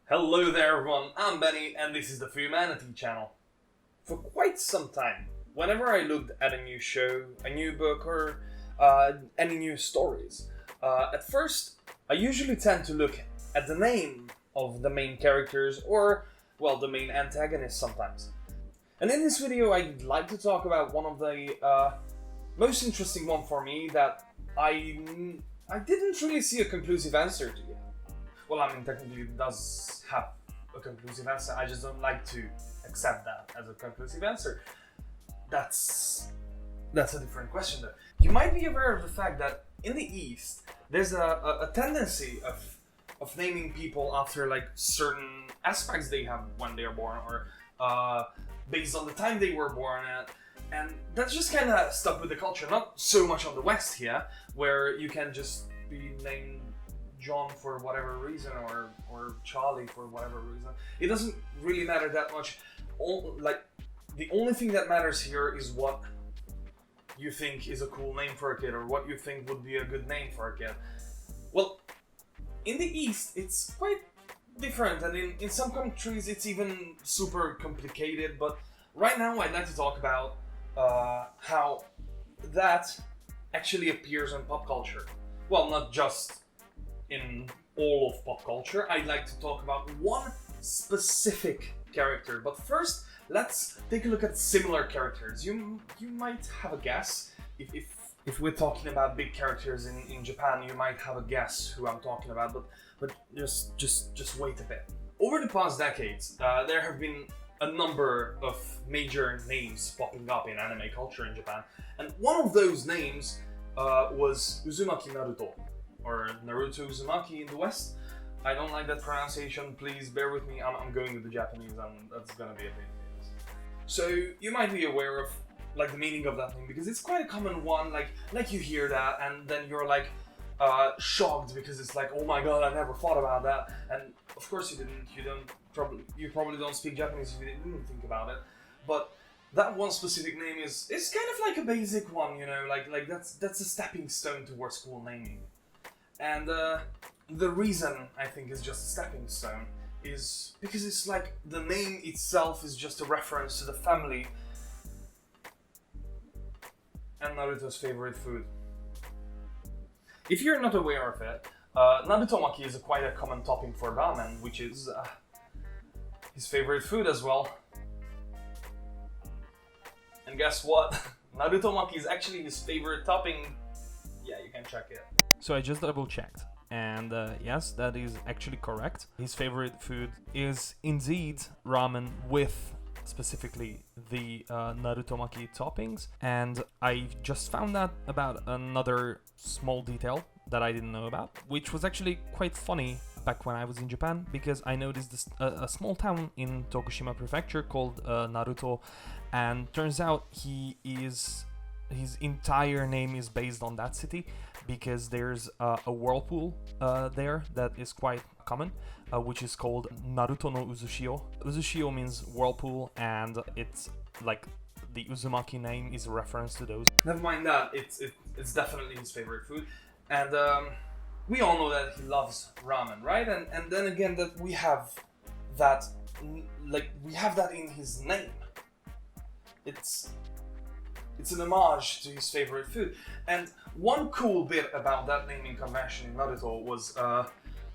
Hello there everyone, I'm Benny and this is the Fuyu Manatee channel. For quite some time, whenever I looked at a new show, a new book or any new stories, at first I usually tend to look at the name of the main characters or, well, the main antagonist sometimes. And in this video I'd like to talk about one of the most interesting one for me that I didn't really see a conclusive answer to yet. Well, I mean, technically it does have a conclusive answer, I just don't like to accept that as a conclusive answer. That's a different question though. You might be aware of the fact that in the East, there's a tendency of naming people after like certain aspects they have when they are born, or based on the time they were born at. And that's just kind of stuck with the culture, not so much on the West here, where you can just be named John for whatever reason, or Charlie for whatever reason. It doesn't really matter that much. The only thing that matters here is what you think is a cool name for a kid, or what you think would be a good name for a kid. Well, in the East, it's quite different, and in some countries it's even super complicated, but right now I'd like to talk about how that actually appears in pop culture. Well, not just in all of pop culture. I'd like to talk about one specific character, but first let's take a look at similar characters. You might have a guess. If we're talking about big characters in Japan, you might have a guess who I'm talking about, but just wait a bit. Over the past decades, there have been a number of major names popping up in anime culture in Japan, and one of those names was Uzumaki Naruto, or Naruto Uzumaki in the West. I don't like that pronunciation, please bear with me, I'm going with the Japanese and that's gonna be a thing. So you might be aware of like the meaning of that name, because it's quite a common one, like you hear that and then you're like shocked because it's like, oh my god, I never thought about that. And of course you probably don't speak Japanese if you didn't think about it, but that one specific name is kind of like a basic one, you know, like that's a stepping stone towards cool naming. And the reason I think is just a stepping stone is because it's like the name itself is just a reference to the family and Naruto's favorite food. If you're not aware of it, Narutomaki is quite a common topping for ramen, which is his favorite food as well. And guess what? Narutomaki is actually his favorite topping. Yeah, you can check it. So I just double checked, and yes, that is actually correct. His favorite food is indeed ramen with specifically the Narutomaki toppings, and I just found out about another small detail that I didn't know about, which was actually quite funny back when I was in Japan, because I noticed this, a small town in Tokushima prefecture called Naruto, and turns out his entire name is based on that city, because there's a whirlpool there that is quite common, which is called Naruto no Uzushio. Uzushio means whirlpool, and it's like the Uzumaki name is a reference to those. Never mind that, it's definitely his favorite food, and we all know that he loves ramen, right? And then again, that we have that, we have that in his name. It's an homage to his favorite food. And one cool bit about that naming convention in Naruto was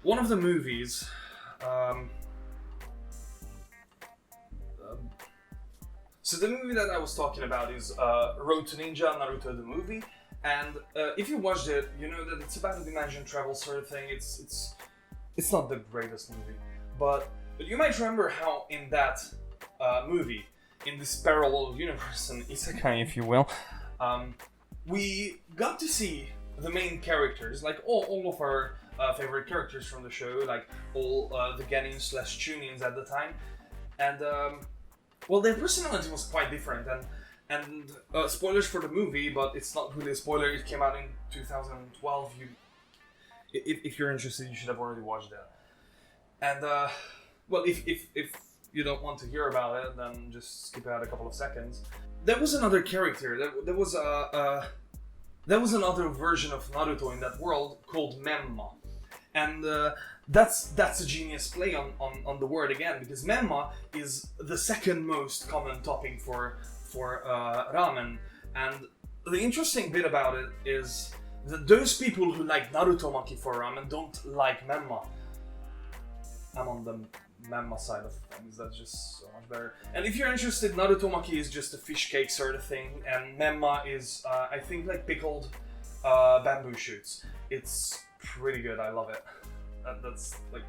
one of the movies. So the movie that I was talking about is Road to Ninja Naruto the movie. And if you watched it, you know that it's about a dimension travel sort of thing. It's not the greatest movie, but you might remember how in that movie, in this parallel universe, an isekai if you will, we got to see the main characters, like all of our favorite characters from the show, like all the Genins/Chunins at the time, and well, their personality was quite different, and spoilers for the movie, but it's not really a spoiler, it came out in 2012, if you're interested you should have already watched that. And well, if you don't want to hear about it, then just skip out a couple of seconds. There was another character, there was another version of Naruto in that world called Memma. And that's a genius play on the word again, because memma is the second most common topping for ramen. And the interesting bit about it is that those people who like narutomaki for ramen don't like memma. I'm on the memma side of things, that's just so much better. And if you're interested, narutomaki is just a fish cake sort of thing, and memma is, I think, like pickled bamboo shoots. It's pretty good, I love it. That's like,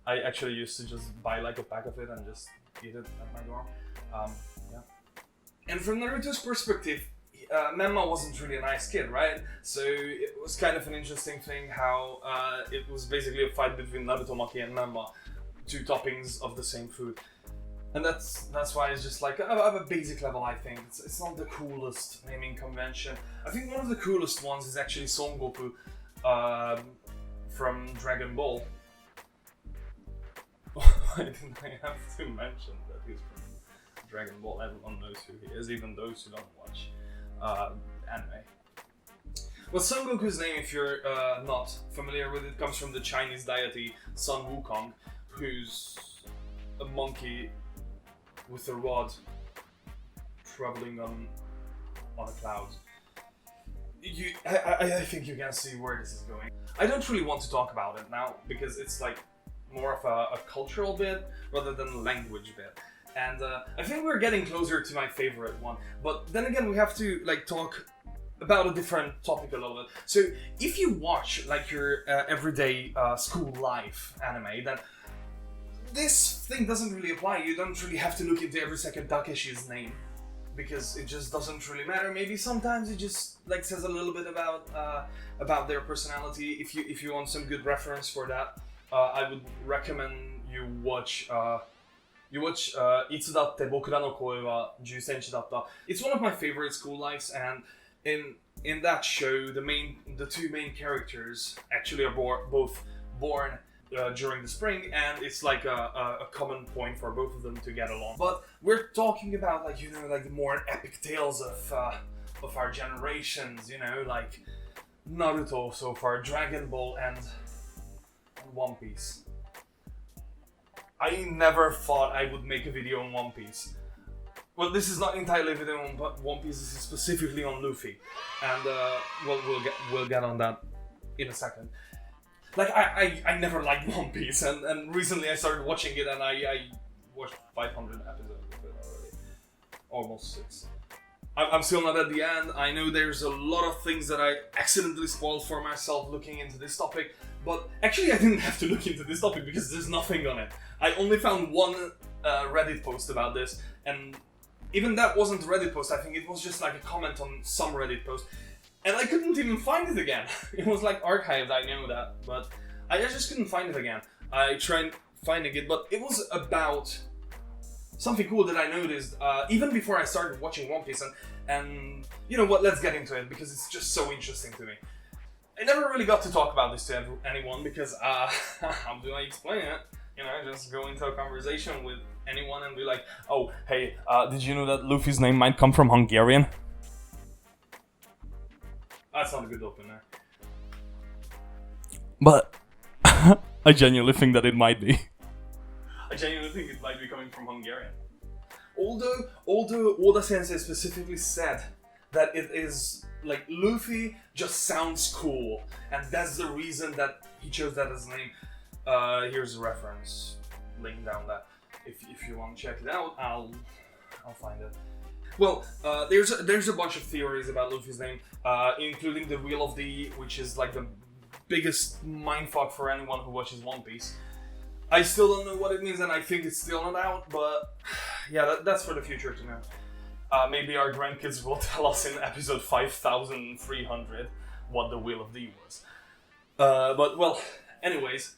I actually used to just buy like a pack of it and just eat it at my dorm. Yeah. And from Naruto's perspective, memma wasn't really a nice kid, right? So it was kind of an interesting thing how it was basically a fight between narutomaki and memma, two toppings of the same food. And that's why it's just like, of a basic level, I think. It's not the coolest naming convention. I think one of the coolest ones is actually Son Goku from Dragon Ball. Why didn't I have to mention that he's from Dragon Ball? Everyone knows who he is, even those who don't watch anime. Well, Son Goku's name, if you're not familiar with it, comes from the Chinese deity Sun Wukong, who's a monkey with a rod traveling on a cloud. I think you can see where this is going. I don't really want to talk about it now, because it's like more of a cultural bit rather than a language bit. And I think we're getting closer to my favorite one. But then again, we have to like talk about a different topic a little bit. So if you watch like your everyday school life anime, then this thing doesn't really apply. You don't really have to look into every second Takeshi's name, because it just doesn't really matter. Maybe sometimes it just like says a little bit about their personality. If you want some good reference for that, I would recommend you watch Itsudatte Bokura no Koe wa 10 cm datta. It's one of my favorite school lives, and in that show, the two main characters actually are both born during the spring, and it's like a common point for both of them to get along. But we're talking about like the more epic tales of our generations, like Naruto so far, Dragon Ball, and One Piece. I never thought I would make a video on One Piece. Well, this is not entirely a video on One Piece. This is specifically on Luffy, and we'll get on that in a second. Like I never liked One Piece, and recently I started watching it, and I watched 500 episodes of it already, almost 6. I'm still not at the end. I know there's a lot of things that I accidentally spoiled for myself looking into this topic, but actually I didn't have to look into this topic because there's nothing on it. I only found one Reddit post about this, and even that wasn't a Reddit post. I think it was just like a comment on some Reddit post, and I couldn't even find it again. It was like archived, I know that, but I just couldn't find it again. I tried finding it, but it was about something cool that I noticed even before I started watching One Piece, and you know what, let's get into it, because it's just so interesting to me. I never really got to talk about this to anyone, because how do I explain it? Just go into a conversation with anyone and be like, oh, hey, did you know that Luffy's name might come from Hungarian? That's not a good opener. But I genuinely think that it might be. I genuinely think it might be coming from Hungarian. Although Oda-sensei specifically said that it is, like, Luffy just sounds cool, and that's the reason that he chose that as a name. Here's a reference, link down that. If you want to check it out, I'll find it. Well, there's a bunch of theories about Luffy's name, including the Wheel of the E, which is like the biggest mindfuck for anyone who watches One Piece. I still don't know what it means, and I think it's still not out, but yeah, that's for the future to know. Maybe our grandkids will tell us in episode 5300 what the Wheel of the E was. But, well, anyways,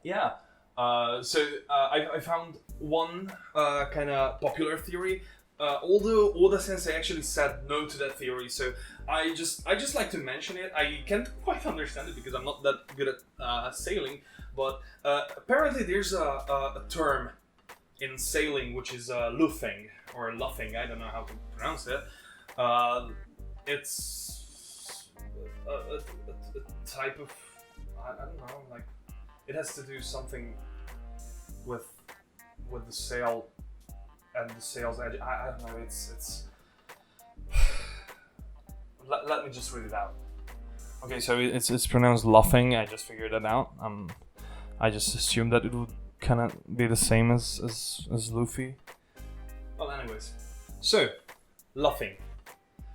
yeah. So I found one kind of popular theory, although Oda-sensei actually said no to that theory, so I just like to mention it. I can't quite understand it because I'm not that good at sailing, but apparently there's a term in sailing which is luffing, or luffing, I don't know how to pronounce it. It's a type of, I don't know, like It has to do something with the sail and the sail's edge. I don't know. It's. Let me just read it out. Okay, so it's pronounced luffing. I just figured it out. I just assumed that it would kind of be the same as Luffy. Well, anyways, so luffing.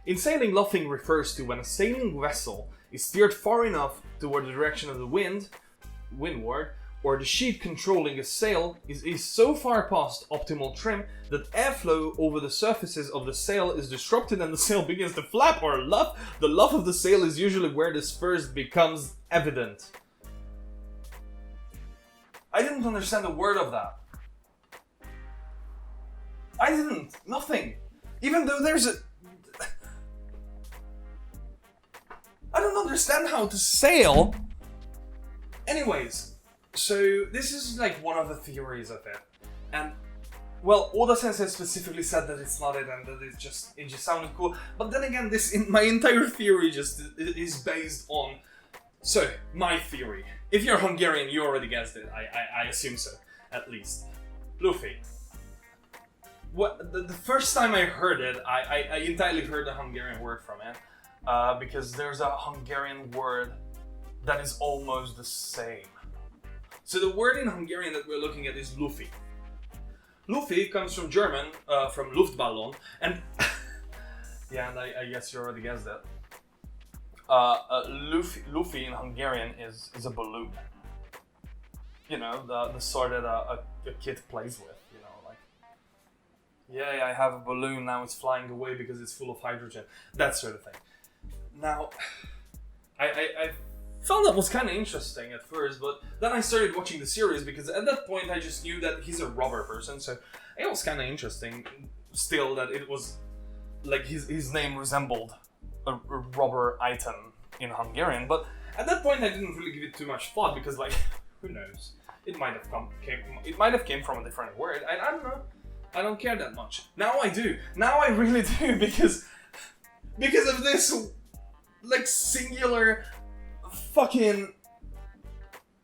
In sailing, luffing refers to when a sailing vessel is steered far enough toward the direction of the windward, or the sheet controlling a sail is so far past optimal trim that airflow over the surfaces of the sail is disrupted and the sail begins to flap or luff. The luff of the sail is usually where this first becomes evident. I didn't understand a word of that. I didn't. Nothing. Even though there's a... I don't understand how to sail. Anyways, so this is like one of the theories of it. And, well, Oda-sensei specifically said that it's not it and that it just sounded cool. But then again, my entire theory just is based on... So, my theory. If you're Hungarian, you already guessed it. I assume so, at least. Luffy. The first time I heard it, I entirely heard the Hungarian word from it. Because there's a Hungarian word that is almost the same. So the word in Hungarian that we're looking at is Luffy. Luffy comes from German, from Luftballon, and yeah, and I guess you already guessed that. Luffy in Hungarian is a balloon. You know, the sort that a kid plays with. You know, like, yeah, I have a balloon, now it's flying away because it's full of hydrogen. That sort of thing. Now, I found that was kind of interesting at first, but then I started watching the series because at that point I just knew that he's a rubber person, so it was kind of interesting still that it was like his name resembled a rubber item in Hungarian, but at that point I didn't really give it too much thought because, like, who knows? It might have came from a different word. I don't know. I don't care that much. Now I do. Now I really do because of this, like, singular fucking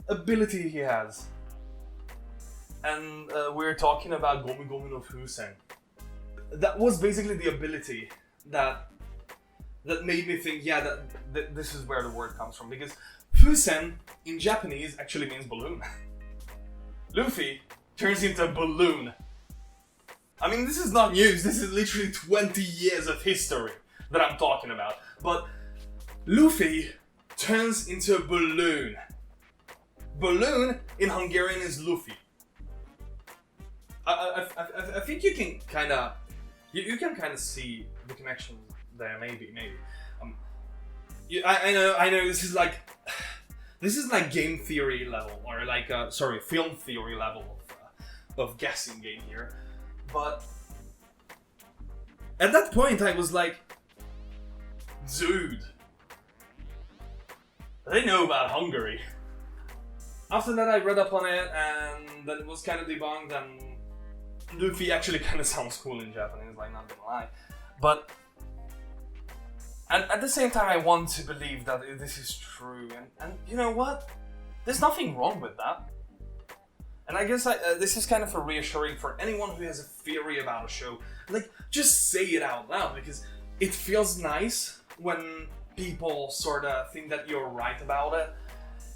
ability he has. And we're talking about Gomu Gomu no Fusen. That was basically the ability that made me think, yeah, that this is where the word comes from. Because Fusen in Japanese actually means balloon. Luffy turns into a balloon. I mean, this is not news. This is literally 20 years of history that I'm talking about. But Luffy turns into a balloon. Balloon in Hungarian is Luffy. I think you can kind of see the connection there. Maybe. I know this is like game theory level, or like film theory level of guessing game here. But at that point I was like, dude, they know about Hungary. After that I read up on it and then it was kind of debunked, and Luffy actually kind of sounds cool in Japanese, like, not gonna lie. But at the same time I want to believe that this is true, and you know what? There's nothing wrong with that. And I guess this is kind of a reassuring for anyone who has a theory about a show. Like, just say it out loud, because it feels nice when people sort of think that you're right about it,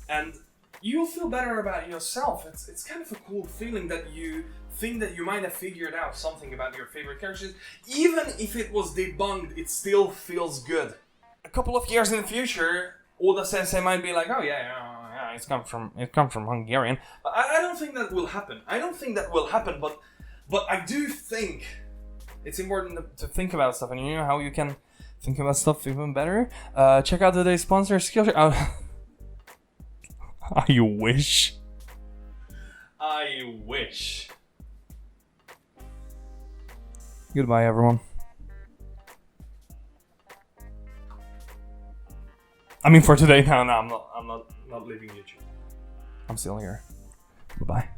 and you'll feel better about yourself. It's kind of a cool feeling that you think that you might have figured out something about your favorite characters. Even if it was debunked, it still feels good. A couple of years in the future, Oda-sensei might be like, oh yeah, it's come from Hungarian. But I don't think that will happen. But I do think it's important to think about stuff, and you know how you can think about stuff even better? Check out today's sponsor, Skillshare. I wish. Goodbye, everyone. I mean, for today, no, I'm not leaving YouTube. I'm still here. Bye-bye.